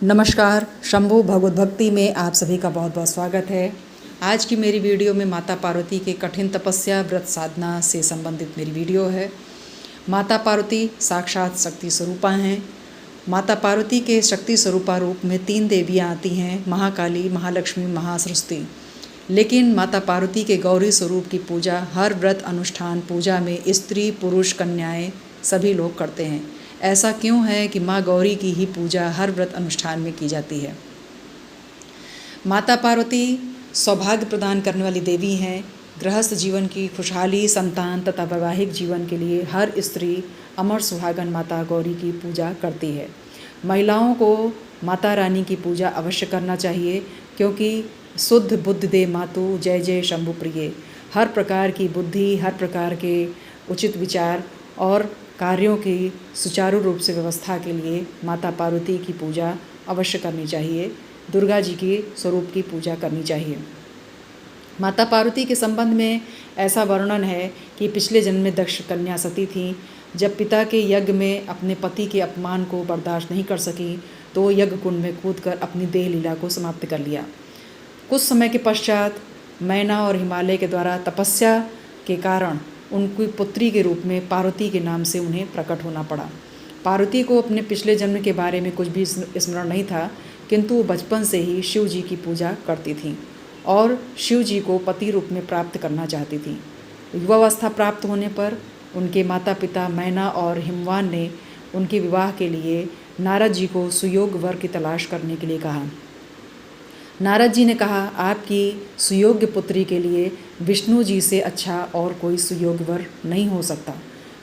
नमस्कार। शंभु भगवत भक्ति में आप सभी का बहुत बहुत स्वागत है। आज की मेरी वीडियो में माता पार्वती के कठिन तपस्या व्रत साधना से संबंधित मेरी वीडियो है। माता पार्वती साक्षात शक्ति स्वरूपा हैं। माता पार्वती के शक्ति स्वरूपा रूप में 3 देवियां आती हैं, महाकाली, महालक्ष्मी, महासरस्वती। लेकिन माता पार्वती के गौरी स्वरूप की पूजा हर व्रत अनुष्ठान पूजा में स्त्री पुरुष कन्याएं सभी लोग करते हैं। ऐसा क्यों है कि माँ गौरी की ही पूजा हर व्रत अनुष्ठान में की जाती है। माता पार्वती सौभाग्य प्रदान करने वाली देवी हैं। गृहस्थ जीवन की खुशहाली, संतान तथा वैवाहिक जीवन के लिए हर स्त्री अमर सुहागन माता गौरी की पूजा करती है। महिलाओं को माता रानी की पूजा अवश्य करना चाहिए, क्योंकि शुद्ध बुद्धि दे मातु, जय जय शंभु प्रिय। हर प्रकार की बुद्धि, हर प्रकार के उचित विचार और कार्यों की सुचारू रूप से व्यवस्था के लिए माता पार्वती की पूजा अवश्य करनी चाहिए। दुर्गा जी के स्वरूप की पूजा करनी चाहिए। माता पार्वती के संबंध में ऐसा वर्णन है कि पिछले जन्म में दक्ष कन्या सती थीं। जब पिता के यज्ञ में अपने पति के अपमान को बर्दाश्त नहीं कर सकी तो यज्ञ कुंड में कूदकर अपनी देह लीला को समाप्त कर लिया। कुछ समय के पश्चात मैना और हिमालय के द्वारा तपस्या के कारण उनकी पुत्री के रूप में पार्वती के नाम से उन्हें प्रकट होना पड़ा। पार्वती को अपने पिछले जन्म के बारे में कुछ भी स्मरण नहीं था, किंतु वो बचपन से ही शिव जी की पूजा करती थीं और शिव जी को पति रूप में प्राप्त करना चाहती थीं। युवावस्था प्राप्त होने पर उनके माता पिता मैना और हिमवान ने उनके विवाह के लिए नारद जी को सुयोग वर की तलाश करने के लिए कहा। नारद जी ने कहा, आपकी सुयोग्य पुत्री के लिए विष्णु जी से अच्छा और कोई सुयोग्य वर नहीं हो सकता।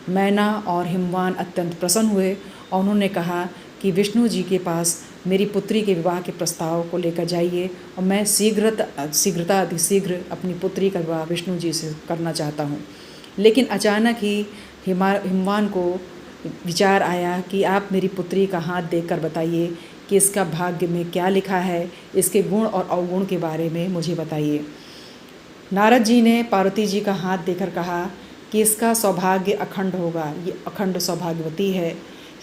मैना और हिमवान अत्यंत प्रसन्न हुए और उन्होंने कहा कि विष्णु जी के पास मेरी पुत्री के विवाह के प्रस्ताव को लेकर जाइए और मैं शीघ्रता अतिशीघ्र अपनी पुत्री का विवाह विष्णु जी से करना चाहता हूँ। लेकिन अचानक ही हिमवान को विचार आया कि आप मेरी पुत्री का हाथ देखकर बताइए कि इसका भाग्य में क्या लिखा है, इसके गुण और अवगुण के बारे में मुझे बताइए। नारद जी ने पार्वती जी का हाथ देखकर कहा कि इसका सौभाग्य अखंड होगा, ये अखंड सौभाग्यवती है।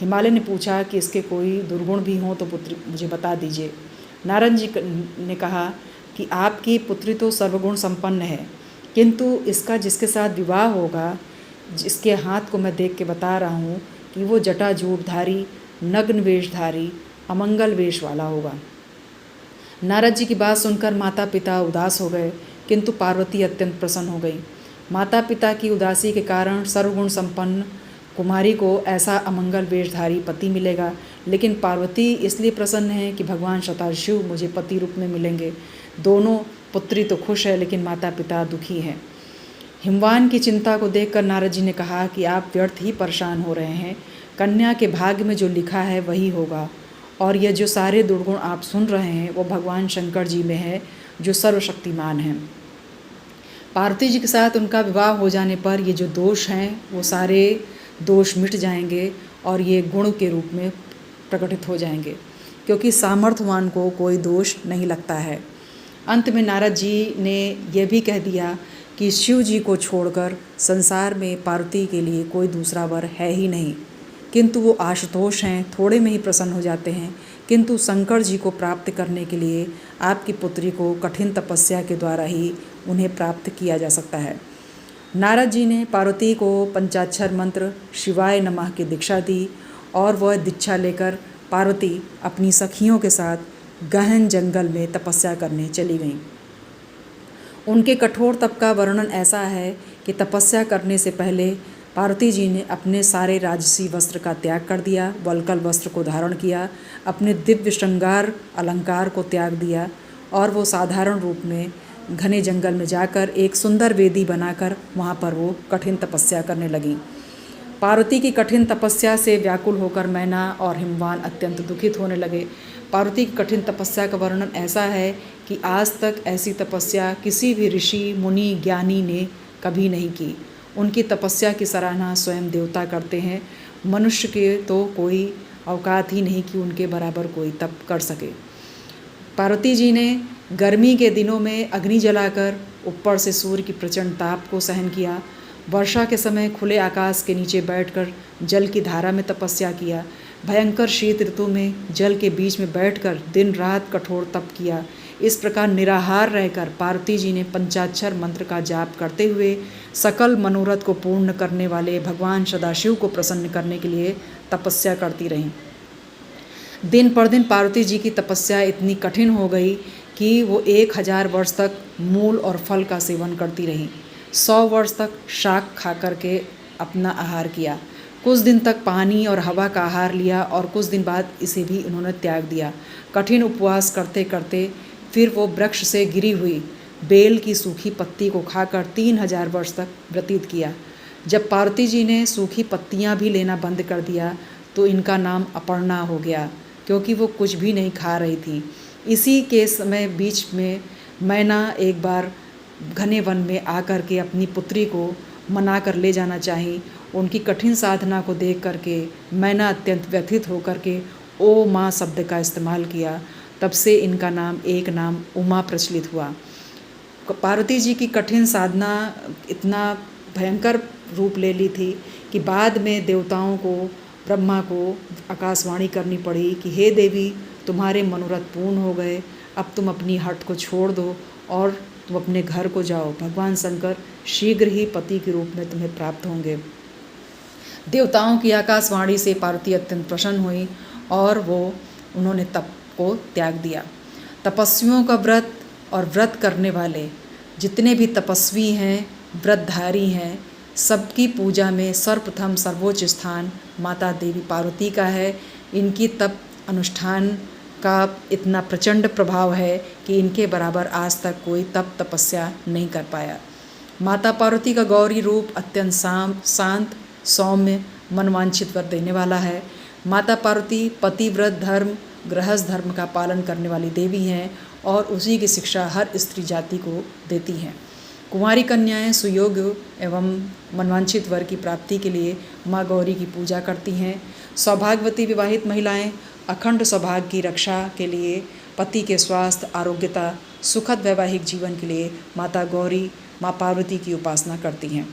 हिमालय ने पूछा कि इसके कोई दुर्गुण भी हों तो पुत्री मुझे बता दीजिए। नारद जी ने कहा कि आपकी पुत्री तो सर्वगुण संपन्न है, किंतु इसका जिसके साथ विवाह होगा, जिसके हाथ को मैं देख के बता रहा हूँ कि वो जटाजूटधारी, नग्न वेशधारी, अमंगल वेश वाला होगा। नारद जी की बात सुनकर माता पिता उदास हो गए, किंतु पार्वती अत्यंत प्रसन्न हो गई। माता पिता की उदासी के कारण सर्वगुण संपन्न कुमारी को ऐसा अमंगल वेशधारी पति मिलेगा, लेकिन पार्वती इसलिए प्रसन्न है कि भगवान शताशिव मुझे पति रूप में मिलेंगे। दोनों पुत्री तो खुश है, लेकिन माता पिता दुखी हैं। हिमवान की चिंता को देखकर नारद जी ने कहा कि आप व्यर्थ ही परेशान हो रहे हैं। कन्या के भाग्य में जो लिखा है वही होगा, और ये जो सारे दुर्गुण आप सुन रहे हैं वो भगवान शंकर जी में है, जो सर्वशक्तिमान हैं। पार्वती जी के साथ उनका विवाह हो जाने पर ये जो दोष हैं वो सारे दोष मिट जाएंगे और ये गुण के रूप में प्रकटित हो जाएंगे, क्योंकि सामर्थ्यवान को कोई दोष नहीं लगता है। अंत में नारद जी ने यह भी कह दिया कि शिव जी को छोड़कर संसार में पार्वती के लिए कोई दूसरा वर है ही नहीं, किंतु वो आशुतोष हैं, थोड़े में ही प्रसन्न हो जाते हैं। किंतु शंकर जी को प्राप्त करने के लिए आपकी पुत्री को कठिन तपस्या के द्वारा ही उन्हें प्राप्त किया जा सकता है। नारद जी ने पार्वती को पंचाक्षर मंत्र शिवाय नमः की दीक्षा दी और वह दीक्षा लेकर पार्वती अपनी सखियों के साथ गहन जंगल में तपस्या करने चली गईं। उनके कठोर तप का वर्णन ऐसा है कि तपस्या करने से पहले पार्वती जी ने अपने सारे राजसी वस्त्र का त्याग कर दिया, वल्कल वस्त्र को धारण किया, अपने दिव्य श्रृंगार अलंकार को त्याग दिया और वो साधारण रूप में घने जंगल में जाकर एक सुंदर वेदी बनाकर वहाँ पर वो कठिन तपस्या करने लगीं। पार्वती की कठिन तपस्या से व्याकुल होकर मैना और हिमवान अत्यंत दुखित होने लगे। पार्वती की कठिन तपस्या का वर्णन ऐसा है कि आज तक ऐसी तपस्या किसी भी ऋषि मुनि ज्ञानी ने कभी नहीं की। उनकी तपस्या की सराहना स्वयं देवता करते हैं। मनुष्य के तो कोई औकात ही नहीं कि उनके बराबर कोई तप कर सके। पार्वती जी ने गर्मी के दिनों में अग्नि जलाकर ऊपर से सूर्य की प्रचंड ताप को सहन किया। वर्षा के समय खुले आकाश के नीचे बैठकर जल की धारा में तपस्या किया। भयंकर शीत ऋतु में जल के बीच में बैठकर दिन रात कठोर तप किया। इस प्रकार निराहार रहकर पार्वती जी ने पंचाक्षर मंत्र का जाप करते हुए सकल मनोरथ को पूर्ण करने वाले भगवान सदाशिव को प्रसन्न करने के लिए तपस्या करती रहीं। दिन पर दिन पार्वती जी की तपस्या इतनी कठिन हो गई कि वो 1000 वर्ष तक मूल और फल का सेवन करती रहीं। 100 वर्ष तक शाक खा करके अपना आहार किया। कुछ दिन तक पानी और हवा का आहार लिया और कुछ दिन बाद इसे भी उन्होंने त्याग दिया। कठिन उपवास करते करते फिर वो वृक्ष से गिरी हुई बेल की सूखी पत्ती को खाकर 3000 वर्ष तक व्यतीत किया। जब पार्वती जी ने सूखी पत्तियां भी लेना बंद कर दिया तो इनका नाम अपर्णा हो गया, क्योंकि वो कुछ भी नहीं खा रही थी। इसी के समय बीच में मैना एक बार घने वन में आकर के अपनी पुत्री को मना कर ले जाना चाही। उनकी कठिन साधना को देख करके मैना अत्यंत व्यथित होकर के ओ माँ शब्द का इस्तेमाल किया। तब से इनका नाम उमा प्रचलित हुआ। पार्वती जी की कठिन साधना इतना भयंकर रूप ले ली थी कि बाद में देवताओं को, ब्रह्मा को आकाशवाणी करनी पड़ी कि हे देवी, तुम्हारे मनोरथ पूर्ण हो गए, अब तुम अपनी हट को छोड़ दो और तुम अपने घर को जाओ। भगवान शंकर शीघ्र ही पति के रूप में तुम्हें प्राप्त होंगे। देवताओं की आकाशवाणी से पार्वती अत्यंत प्रसन्न हुई और उन्होंने तप को त्याग दिया। तपस्वियों का व्रत और व्रत करने वाले जितने भी तपस्वी हैं, व्रतधारी हैं, सबकी पूजा में सर्वप्रथम सर्वोच्च स्थान माता देवी पार्वती का है। इनकी तप अनुष्ठान का इतना प्रचंड प्रभाव है कि इनके बराबर आज तक कोई तप तपस्या नहीं कर पाया। माता पार्वती का गौरी रूप अत्यंत शांत, सौम्य, मनवांछित वर देने वाला है। माता पार्वती पतिव्रत धर्म, गृहस्थ धर्म का पालन करने वाली देवी हैं और उसी की शिक्षा हर स्त्री जाति को देती हैं। कुंवारी कन्याएं सुयोग्य एवं मनवांछित वर की प्राप्ति के लिए माँ गौरी की पूजा करती हैं। सौभाग्यवती विवाहित महिलाएं अखंड सौभाग्य की रक्षा के लिए, पति के स्वास्थ्य, आरोग्यता, सुखद वैवाहिक जीवन के लिए माता गौरी, माँ पार्वती की उपासना करती हैं।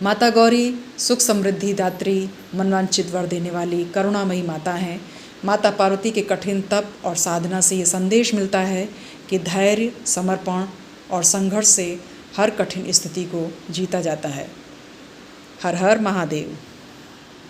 माता गौरी सुख समृद्धि दात्री, मनवांछित वर देने वाली करुणामयी माता हैं। माता पार्वती के कठिन तप और साधना से ये संदेश मिलता है कि धैर्य, समर्पण और संघर्ष से हर कठिन स्थिति को जीता जाता है। हर हर महादेव।